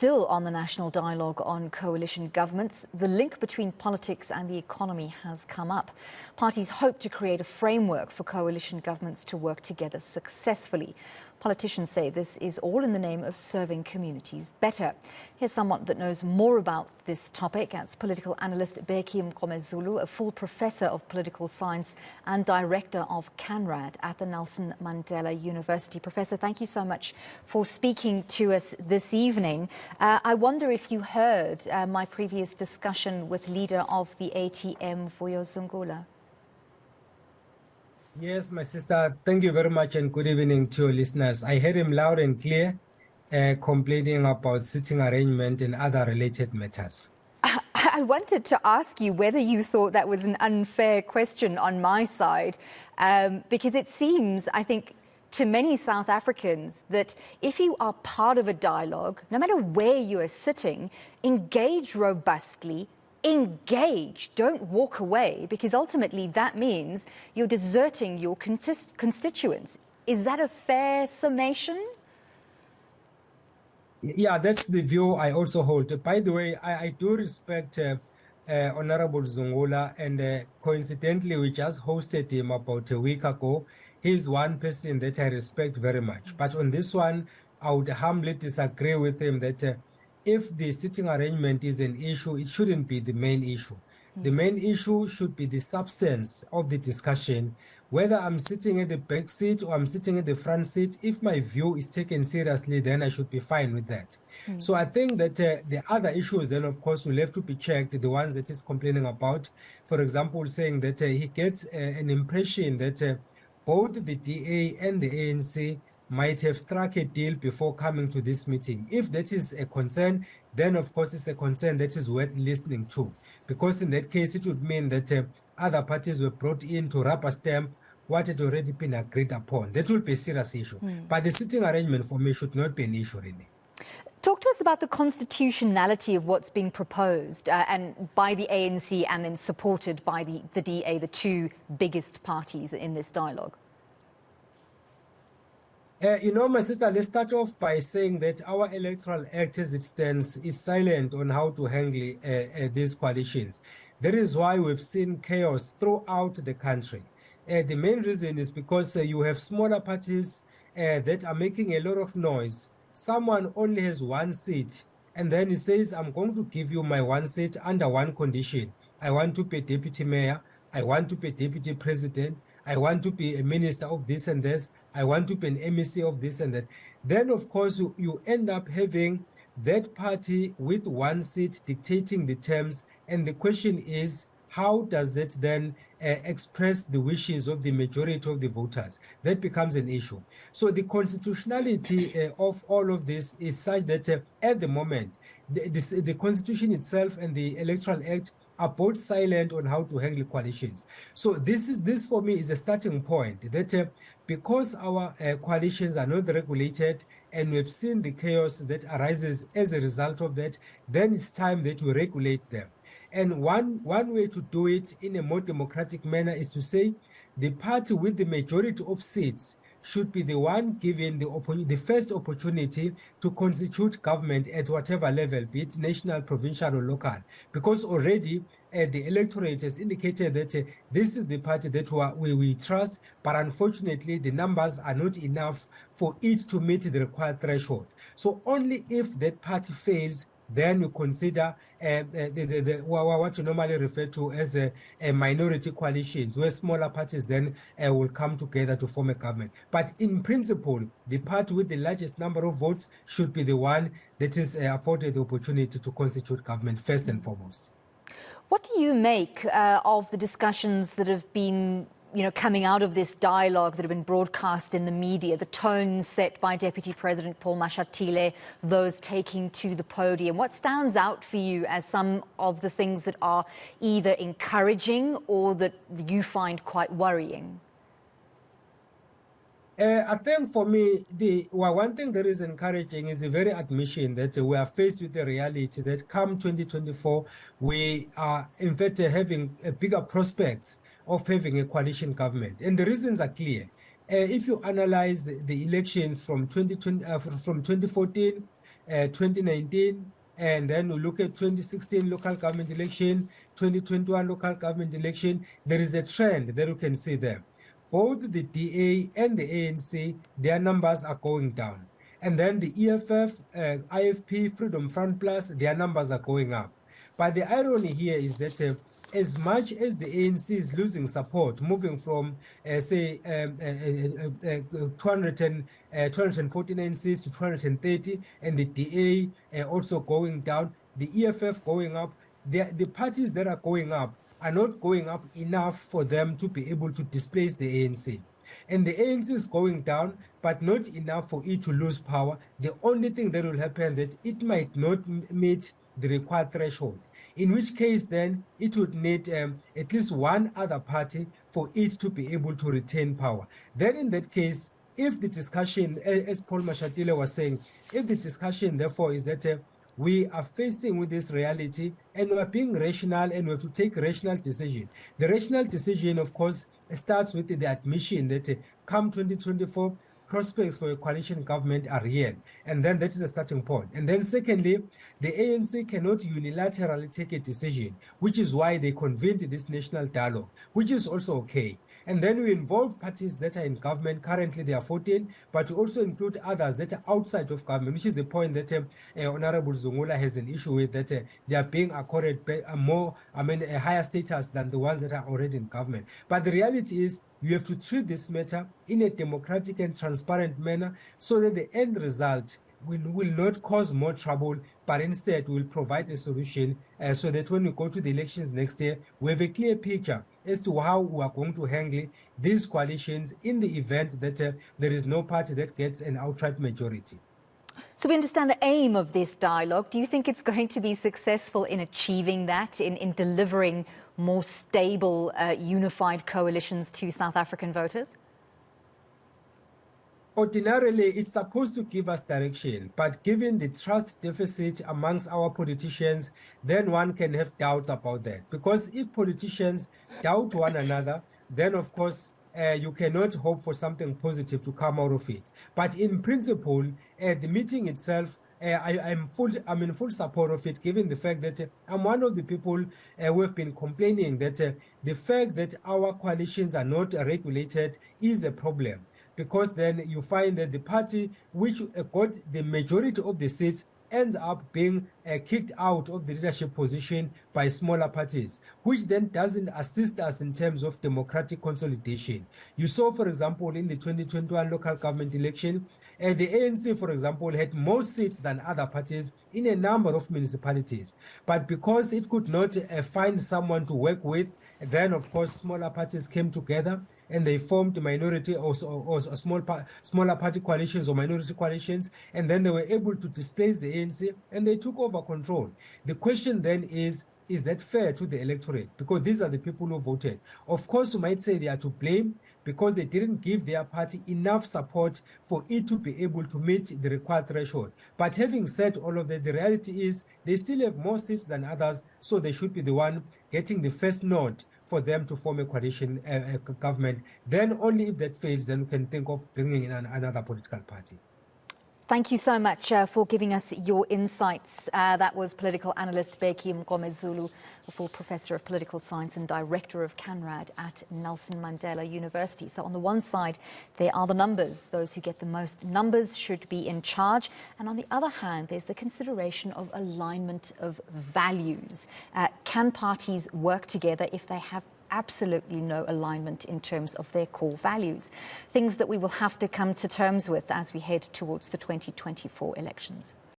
Still on the national dialogue on coalition governments, the link between politics and the economy has come up. Parties hope to create a framework for coalition governments to work together successfully. Politicians say this is all in the name of serving communities better. Here's someone that knows more about this topic. That's political analyst Bheki Mngomezulu, a full professor of political science and director of CANRAD at the Nelson Mandela University. Professor, thank you so much for speaking to us this evening. I wonder if you heard my previous discussion with leader of the ATM, Zungula. Yes, my sister, thank you very much and good evening to your listeners. I heard him loud and clear complaining about sitting arrangement and other related matters. I wanted to ask you whether you thought that was an unfair question on my side, because it seems, I think, to many South Africans that if you are part of a dialogue, no matter where you are sitting, engage robustly, engage, don't walk away, because ultimately that means you're deserting your constituents. Is that a fair summation? Yeah, that's the view I also hold. By the way, I do respect Honorable Zungula, and coincidentally, we just hosted him about a week ago. He's one person that I respect very much. But on this one, I would humbly disagree with him that if the sitting arrangement is an issue, it shouldn't be the main issue. The main issue should be the substance of the discussion. Whether I'm sitting at the back seat or I'm sitting at the front seat, if my view is taken seriously, then I should be fine with that. So I think that the other issues then, of course, will have to be checked, the ones that he's complaining about. For example, saying that he gets an impression that both the DA and the ANC might have struck a deal before coming to this meeting. If that is a concern, then of course it's a concern that is worth listening to. Because in that case, it would mean that other parties were brought in to rubber stamp what had already been agreed upon. That will be a serious issue. But the sitting arrangement for me should not be an issue, really. Talk to us about the constitutionality of what's being proposed and by the ANC and then supported by the DA, the two biggest parties in this dialogue. You know, my sister, let's start off by saying that our electoral act as it stands is silent on how to handle these coalitions. That is why we've seen chaos throughout the country. The main reason is because you have smaller parties that are making a lot of noise. Someone only has one seat, and then he says, I'm going to give you my one seat under one condition. I want to be deputy mayor. I want to be deputy president. I want to be a minister of this and this. I want to be an MEC of this and that. Then, of course, you end up having that party with one seat dictating the terms. And the question is, how does that then express the wishes of the majority of the voters? That becomes an issue. So the constitutionality of all of this is such that at the moment, the Constitution itself and the Electoral Act are both silent on how to handle coalitions. So this for me is a starting point that because our coalitions are not regulated and we've seen the chaos that arises as a result of that, then it's time that we regulate them. And one way to do it in a more democratic manner is to say the party with the majority of seats should be the one given the first opportunity to constitute government at whatever level, be it national, provincial, or local. Because already the electorate has indicated that this is the party that we trust, but unfortunately the numbers are not enough for it to meet the required threshold. So only if that party fails, then we consider what you normally refer to as a minority coalitions, where smaller parties then will come together to form a government. But in principle, the party with the largest number of votes should be the one that is afforded the opportunity to constitute government first and foremost. What do you make of the discussions that have been coming out of this dialogue that have been broadcast in the media, the tone set by Deputy President Paul Mashatile, those taking to the podium? What stands out for you as some of the things that are either encouraging or that you find quite worrying? I think for me, one thing that is encouraging is the very admission that we are faced with the reality that come 2024, we are in fact having a bigger prospects of having a coalition government. And the reasons are clear. If you analyze the elections from 2014, 2019, and then we look at 2016 local government election, 2021 local government election, there is a trend that you can see there. Both the DA and the ANC, their numbers are going down. And then the EFF, IFP, Freedom Front Plus, their numbers are going up. But the irony here is that as much as the ANC is losing support, moving from, say, 249 seats to 230, and the DA also going down, the EFF going up, the parties that are going up are not going up enough for them to be able to displace the ANC. And the ANC is going down, but not enough for it to lose power. The only thing that will happen that it might not meet the required threshold, in which case then it would need at least one other party for it to be able to retain power. Then in that case, if the discussion, as Paul Mashatile was saying, if the discussion therefore is that we are facing with this reality and we are being rational and we have to take rational decision. The rational decision, of course, starts with the admission that come 2024, prospects for a coalition government are real. And then that is a starting point. And then secondly, the ANC cannot unilaterally take a decision, which is why they convened this national dialogue, which is also okay. And then we involve parties that are in government. Currently, there are 14, but we also include others that are outside of government, which is the point that Honorable Zungula has an issue with, that they are being accorded a higher status than the ones that are already in government. But the reality is, you have to treat this matter in a democratic and transparent manner so that the end result will not cause more trouble, but instead will provide a solution so that when we go to the elections next year, we have a clear picture as to how we are going to handle these coalitions in the event that there is no party that gets an outright majority. So we understand the aim of this dialogue. Do you think it's going to be successful in achieving that, in delivering more stable, unified coalitions to South African voters? Ordinarily, it's supposed to give us direction, but given the trust deficit amongst our politicians, then one can have doubts about that. Because if politicians doubt one another, then of course, you cannot hope for something positive to come out of it. But in principle, the meeting itself, I'm in full support of it, given the fact that I'm one of the people who have been complaining that the fact that our coalitions are not regulated is a problem. Because then you find that the party which got the majority of the seats ends up being kicked out of the leadership position by smaller parties, which then doesn't assist us in terms of democratic consolidation. You saw, for example, in the 2021 local government election, the ANC, for example, had more seats than other parties in a number of municipalities. But because it could not find someone to work with, then, of course, smaller parties came together and they formed minority or smaller party coalitions or minority coalitions, and then they were able to displace the ANC and they took over control. The question then is that fair to the electorate? Because these are the people who voted. Of course, you might say they are to blame because they didn't give their party enough support for it to be able to meet the required threshold. But having said all of that, the reality is they still have more seats than others, so they should be the one getting the first nod for them to form a coalition government. Then only if that fails, then we can think of bringing in another political party. Thank you so much for giving us your insights. That was political analyst Bheki Mngomezulu, a full professor of political science and director of CANRAD at Nelson Mandela University. So on the one side, there are the numbers. Those who get the most numbers should be in charge. And on the other hand, there's the consideration of alignment of values. Can parties work together if they have absolutely no alignment in terms of their core values? Things that we will have to come to terms with as we head towards the 2024 elections.